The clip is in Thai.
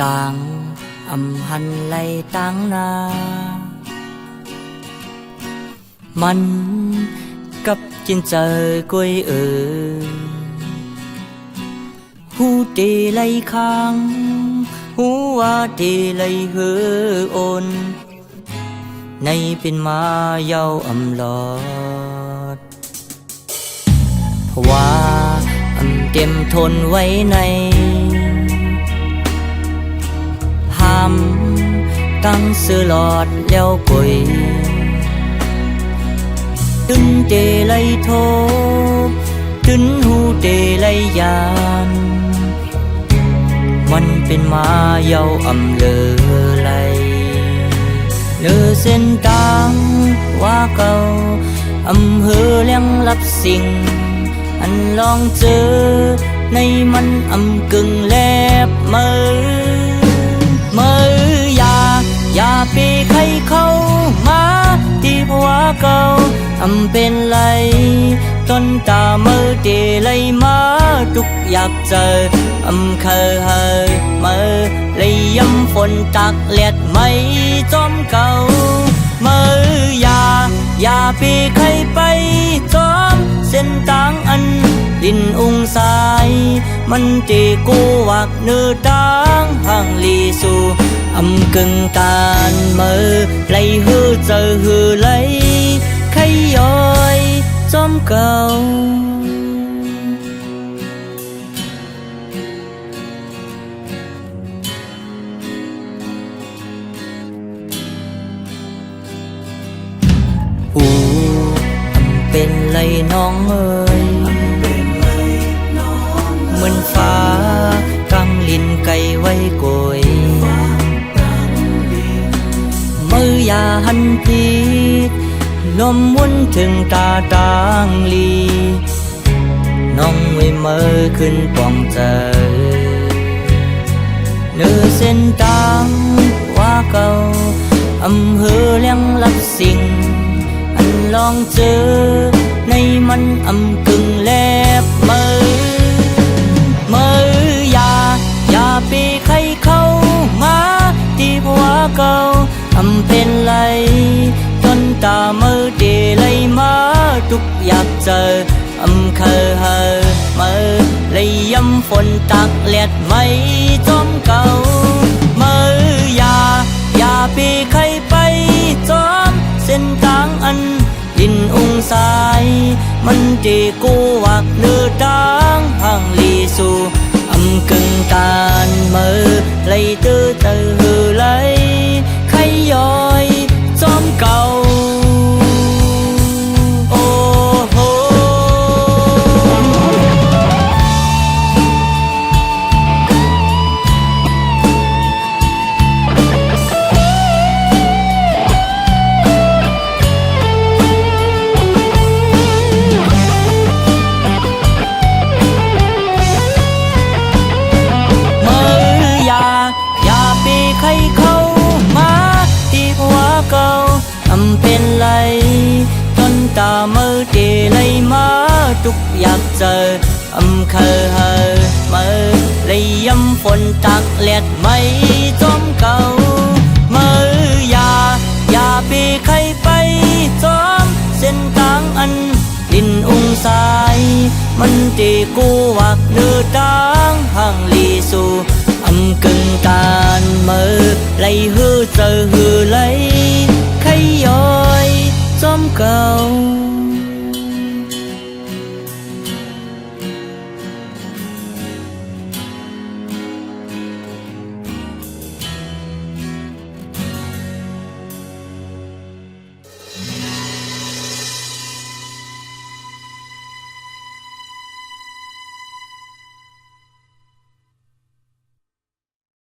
ต่างหันไหลต่างนามันกับจินเจอกุยหูตีไหลค้างหูว่าตีไหลเหือโอนในเป็นมาเยาลอดเพราะว่าเต็มทนไว้ในห้ามตั้งซื้อหลอดแล้วกุยตึนเตไลโทตึนหูเตไลยานมันเป็นมาเยาเลอไหลเนื้อเส้นตังว่าเก่าเฮอเลี้ยงรับสิ่งอันลองเจอในมันกึ่งแลบมืออย่าไปใครเข้ามาที่ผัวเก่าเป็นไรต้นตามือเดเลยมาทุกอยากเจอเคยเฮยมือเลยย้ำฝนตักเลียดไม่จอมเก่ามืออย่าไปใครไปจอมเส้นทางอันดินองสายมันตีกูวักเนื้อตังห่างลีสู่กึ่งตานมือไหลหือเจอหือไหลใครย้อยจอมเก่าเป็นไรน้องเอ๋ยเหมือนฟ้ากำลินไก่ไว้โกยมืออย่าหันผิดลมมุนถึงตาต่างลีน้องไว้มือขึ้นป้องเจอเนื้อเส้นตังว่าเก่าเฮอเลี้ยงรับสิ่งลองเจอในมันกึ่งแลบมืออย่าไปใครเข้ามาที่ผัวเก่าเป็นไรต้นตามือเดเลยมาทุกอยากเจอเคยเฮอมือเลยย้ำฝนตักเลียดไม่จอมเก่ามืออย่าไปใครไปจอมเส้นทางอันดินองสายมันตีกูวักเนื้อตังห่างลีสู่กึ่งตานมือไหลตื้อหือไหลใครย้อยจอมเก่าโอ้โหใครเข้ามาที่ผัวเก่าเป็นไรต้นตามือเดเลยมาทุกอยากเจอเคยเฮอมือเลยย้ำฝนตักเลียดไม่จอมเก่ามืออย่าไปใครไปจอมเส้นทางอันดินองสายมันตีกูวักเนื้อตังห่างลีสู่กึ่งตานมือไหลหือเจอหือ